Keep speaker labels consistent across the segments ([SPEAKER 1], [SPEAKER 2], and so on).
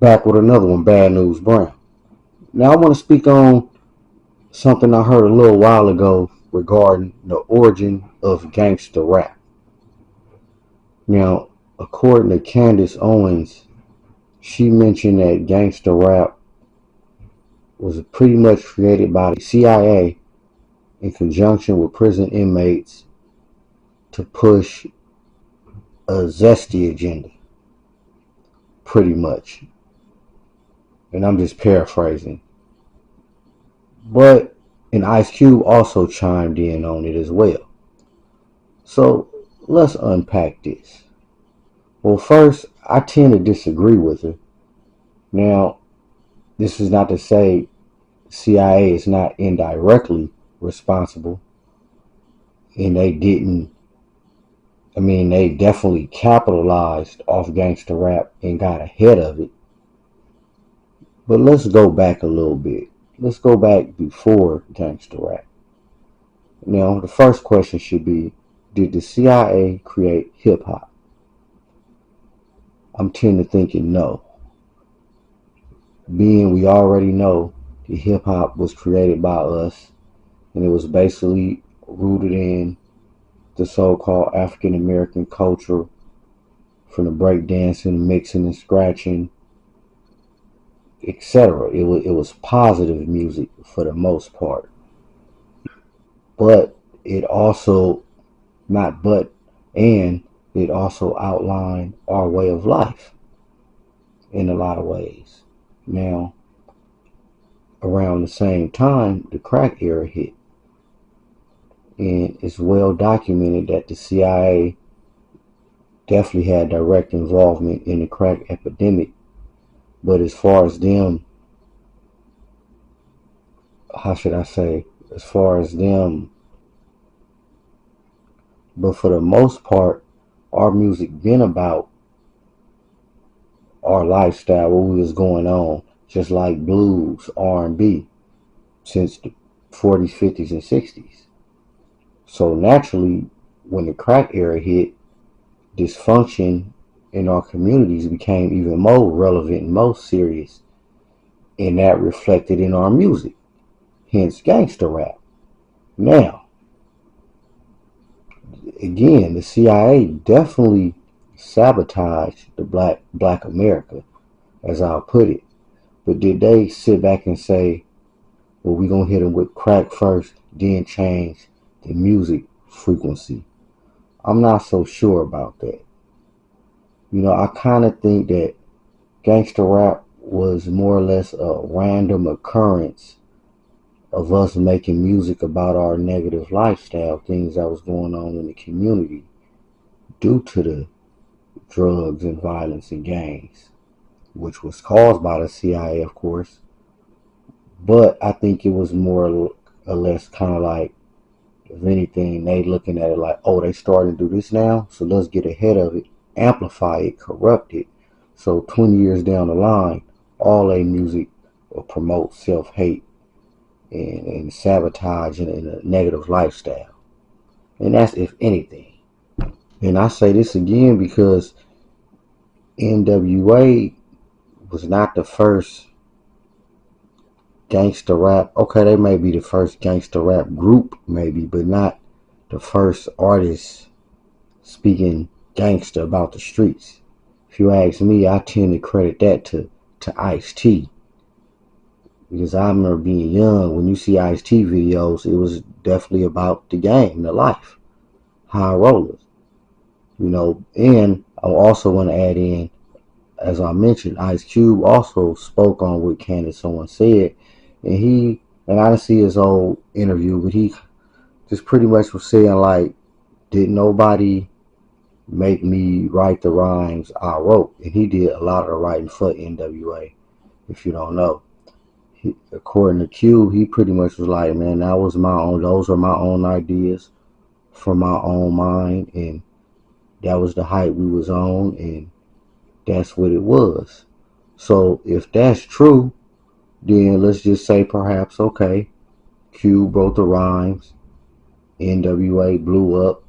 [SPEAKER 1] Back with another one, BadNewsBrown. Now I want to speak on something I heard a little while ago regarding the origin of Gangsta Rap. Now, according to Candace Owens, she mentioned that Gangsta Rap was pretty much created by the CIA in conjunction with prison inmates to push a zesty agenda, pretty much. And I'm just paraphrasing. But and Ice Cube also chimed in on it as well. So let's unpack this. Well, first, I tend to disagree with her. Now, this is not to say CIA is not indirectly responsible, and they definitely capitalized off gangster rap and got ahead of it. But let's go back a little bit. Let's go back before gangster rap. Now, the first question should be, did the CIA create hip hop? I'm tend to thinking no. Being we already know that hip hop was created by us, and it was basically rooted in the so-called African American culture, from the breakdancing, mixing and scratching, etc. It was positive music for the most part, but it also not but and it also outlined our way of life in a lot of ways. Now, around the same time, the crack era hit, and it's well documented that the CIA definitely had direct involvement in the crack epidemic. But as far as them, how should I say, as far as them, but for the most part, our music been about our lifestyle, what was going on, just like blues, R&B, since the 40s, 50s, and 60s. So naturally, when the crack era hit, dysfunction in our communities became even more relevant and more serious, and that reflected in our music, hence gangster rap. Now, again, the CIA definitely sabotaged the black America, as I'll put it. But did they sit back and say, well, we're going to hit them with crack first, then change the music frequency? I'm not so sure about that. I kind of think that gangster rap was more or less a random occurrence of us making music about our negative lifestyle, things that was going on in the community due to the drugs and violence and gangs, which was caused by the CIA, of course. But I think it was more or less kind of like, if anything, they looking at it like, oh, they starting to do this now, so let's get ahead of it, amplify it, corrupt it. So 20 years down the line, all their music will promote self-hate and sabotage and a negative lifestyle. And that's if anything. And I say this again because NWA was not the first gangster rap. Okay, they may be the first gangster rap group, maybe, but not the first artist speaking gangster about the streets. If you ask me, I tend to credit that to Ice-T. Because I remember being young, when you see Ice-T videos, it was definitely about the game, the life, high rollers. And I also want to add in, as I mentioned, Ice Cube also spoke on what Candace Owens said, and I didn't see his old interview, but he just pretty much was saying like, did nobody make me write the rhymes I wrote? And he did a lot of the writing for NWA, if you don't know. According to Cube, he pretty much was like, man, those are my own ideas from my own mind, and that was the height we was on, and that's what it was. So if that's true, then let's just say perhaps, okay, Cube wrote the rhymes, NWA blew up,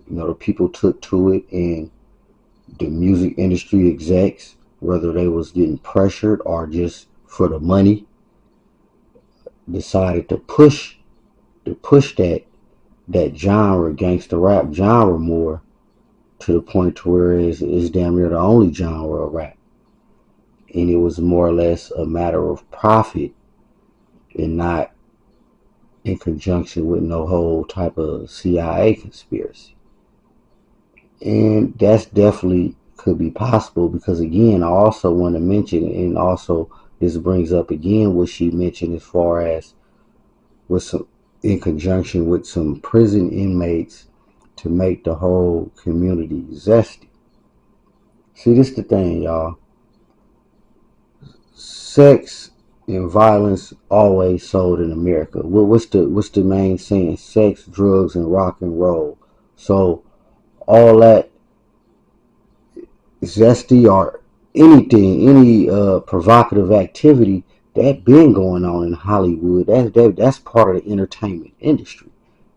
[SPEAKER 1] the people took to it, and the music industry execs whether they was getting pressured or just for the money, decided to push that genre, gangster rap genre, more to the point to where it's damn near the only genre of rap. And it was more or less a matter of profit and not in conjunction with no whole type of CIA conspiracy. And that's definitely could be possible because, again, I also want to mention, and also this brings up again what she mentioned as far as with some, in conjunction with some prison inmates to make the whole community zesty. See, this the thing, y'all. Sex and violence always sold in America. What's the main saying? Sex, drugs, and rock and roll. So all that zesty or anything, any provocative activity that been going on in Hollywood. That's part of the entertainment industry.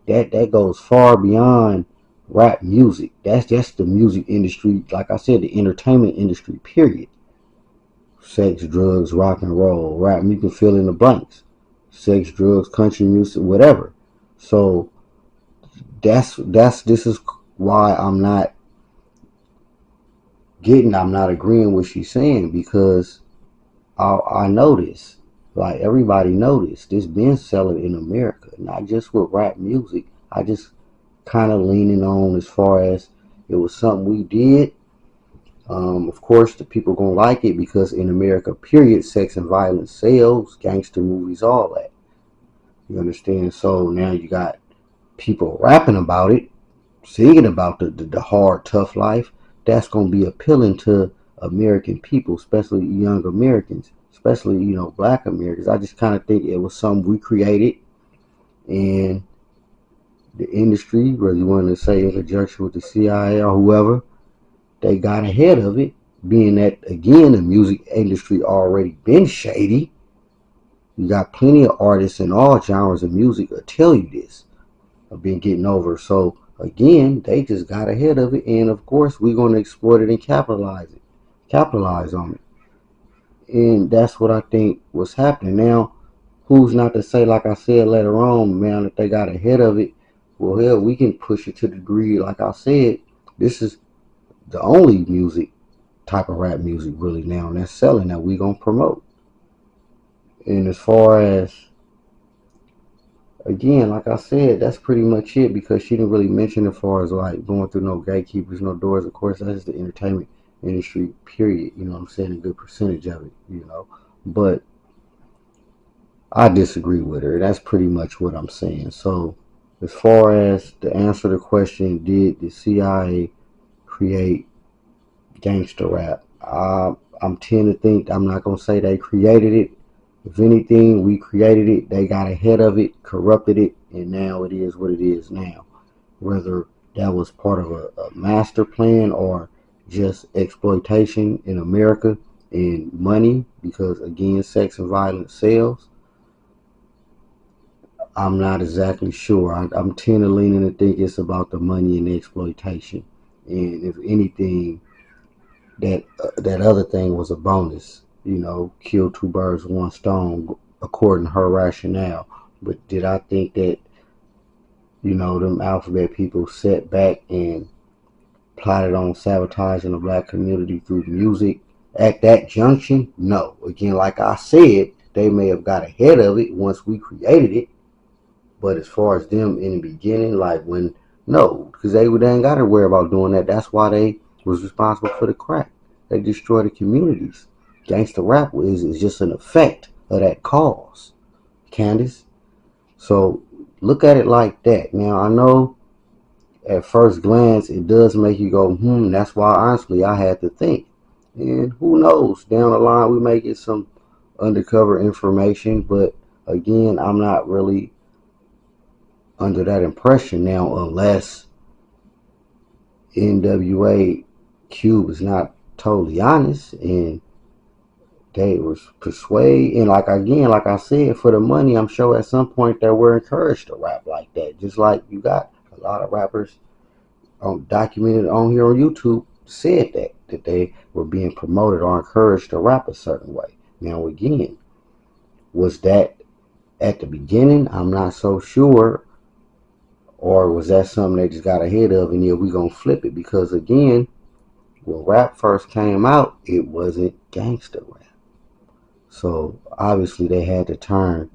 [SPEAKER 1] That goes far beyond rap music. That's just the music industry. Like I said, the entertainment industry. Period. Sex, drugs, rock and roll, rap. You can fill in the blanks. Sex, drugs, country music, whatever. So this is why I'm not agreeing with what she's saying, because I know this. Like everybody knows this been selling in America, not just with rap music. I just kind of leaning on as far as it was something we did. Of course, the people gonna like it because in America, period, sex and violence sells, gangster movies, all that. You understand? So now you got people rapping about it, singing about the hard, tough life. That's gonna be appealing to American people, especially young Americans, especially Black Americans. I just kind of think it was something we created, and the industry, whether you want to say in conjunction with the CIA or whoever, they got ahead of it, being that, again, the music industry already been shady. You got plenty of artists in all genres of music that tell you this. Have been getting over. So, again, they just got ahead of it. And, of course, we're going to exploit it and capitalize on it. And that's what I think was happening. Now, who's not to say, like I said later on, man, if they got ahead of it, well, hell, we can push it to the degree, like I said, this is the only music, type of rap music really now that's selling that we gonna promote. And as far as, again, like I said, that's pretty much it, because she didn't really mention as far as like going through no gatekeepers, no doors. Of course, that's the entertainment industry, period. You know what I'm saying? A good percentage of it. But I disagree with her. That's pretty much what I'm saying. So as far as to answer the question, did the CIA create gangster rap? I'm tend to think, I'm not gonna say they created it. If anything, we created it. They got ahead of it, corrupted it, and now it is what it is now. Whether that was part of a master plan or just exploitation in America and money, because again, sex and violence sells. I'm not exactly sure. I'm tend to leaning to think it's about the money and the exploitation. And if anything, that other thing was a bonus. Kill two birds with one stone, according to her rationale. But did I think that them alphabet people sat back and plotted on sabotaging the black community through music at that junction? No. Again, like I said, they may have got ahead of it once we created it. But as far as them in the beginning, no, because they ain't got to worry about doing that. That's why they was responsible for the crack. They destroyed the communities. Gangsta rap is just an effect of that cause, Candace. So look at it like that. Now, I know at first glance it does make you go, that's why honestly I had to think. And who knows, down the line we may get some undercover information, but again, I'm not really under that impression now, unless NWA Cube is not totally honest and they was persuaded. And like I said, for the money, I'm sure at some point they were encouraged to rap like that. Just like you got a lot of rappers documented on here on YouTube said that they were being promoted or encouraged to rap a certain way. Now again, was that at the beginning? I'm not so sure. Or was that something they just got ahead of and yeah, we gonna flip it? Because again, when rap first came out, it wasn't gangster rap. So obviously they had to turn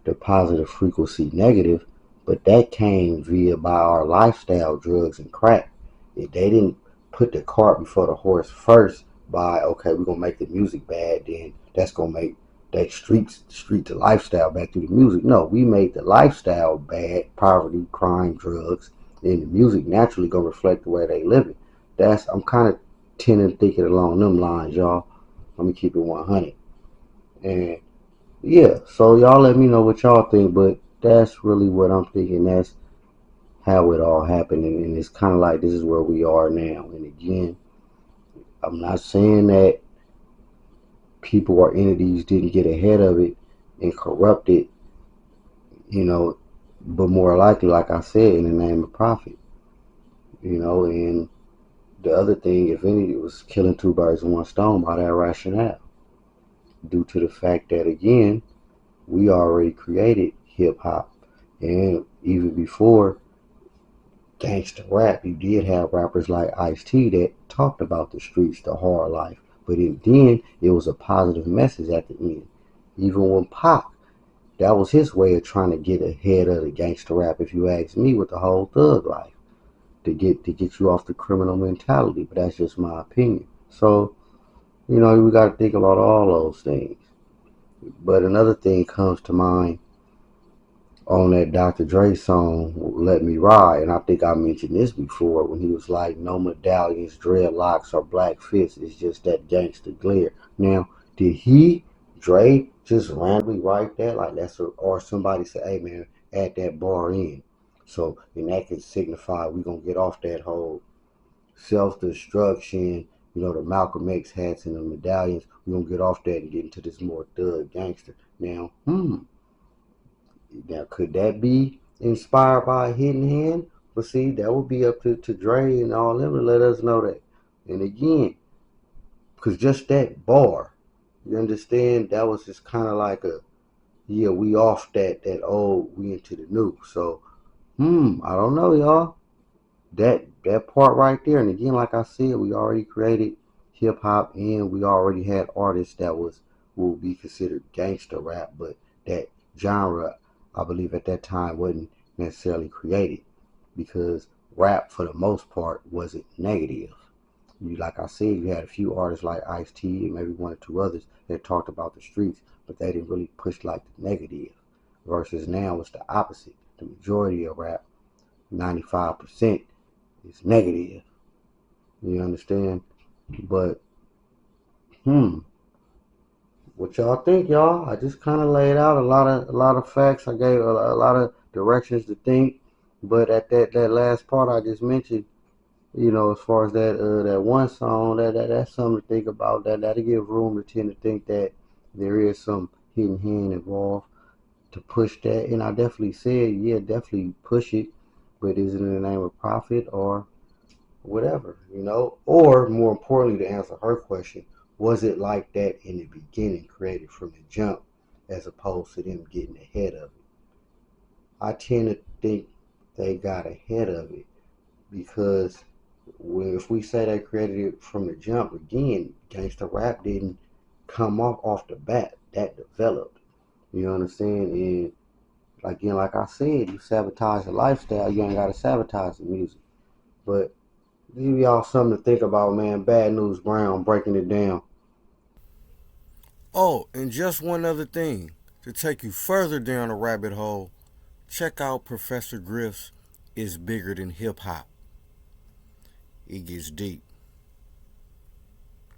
[SPEAKER 1] the positive frequency negative, but that came via by our lifestyle, drugs and crack. If they didn't put the cart before the horse first by okay, we're gonna make the music bad, then that's gonna make that street to lifestyle back through the music. No, we made the lifestyle bad, poverty, crime, drugs, and the music naturally gonna reflect the way they live it. I'm kind of tending to think it along them lines, y'all. Let me keep it 100. And yeah, so y'all let me know what y'all think, but that's really what I'm thinking. That's how it all happened, and it's kind of like this is where we are now. And again, I'm not saying that people or entities didn't get ahead of it and corrupt it, but more likely, like I said, in the name of profit, and the other thing, if any, it was killing two birds with one stone by that rationale, due to the fact that, again, we already created hip hop. And even before gangster rap, you did have rappers like Ice-T that talked about the streets, the hard life. But then it was a positive message at the end. Even when Pac, that was his way of trying to get ahead of the gangster rap, if you ask me, with the whole thug life. To get you off the criminal mentality. But that's just my opinion. So, we got to think about all those things. But another thing comes to mind on that Dr. Dre song, Let Me Ride. And I think I mentioned this before when he was like, no medallions, dreadlocks, or black fists. It's just that gangster glare. Now, did Dre, just randomly write that? Like or somebody say, hey man, add that bar in. So, and that can signify we're going to get off that whole self-destruction, the Malcolm X hats and the medallions. We're going to get off that and get into this more thug gangster. Now, could that be inspired by a hidden hand? But see, that would be up to Dre and all them to let us know that. And again, because just that bar, you understand, that was just kind of like yeah, we off that old, we into the new. So, I don't know, y'all. That part right there, and again, like I said, we already created hip hop, and we already had artists that would be considered gangster rap, but that genre, I believe at that time, wasn't necessarily created because rap, for the most part, wasn't negative. Like I said, you had a few artists like Ice-T and maybe one or two others that talked about the streets, but they didn't really push like the negative. Versus now, it's the opposite. The majority of rap, 95%, is negative. You understand? But what y'all think, y'all? I just kind of laid out a lot of facts. I gave a lot of directions to think. But at that last part I just mentioned, as far as that one song, that's something to think about. That'll give room to tend to think that there is some hidden hand involved to push that. And I definitely said, yeah, definitely push it. But is it in the name of profit or whatever, Or more importantly, to answer her question, was it like that in the beginning, created from the jump, as opposed to them getting ahead of it? I tend to think they got ahead of it because if we say they created it from the jump, again, gangster rap didn't come off the bat. That developed. You understand? And again, like I said, you sabotage the lifestyle, you ain't gotta sabotage the music. But give y'all something to think about, man. BadNewsBrown breaking it down.
[SPEAKER 2] Oh, and just one other thing to take you further down the rabbit hole, check out Professor Griff's Is Bigger Than Hip Hop. It gets deep.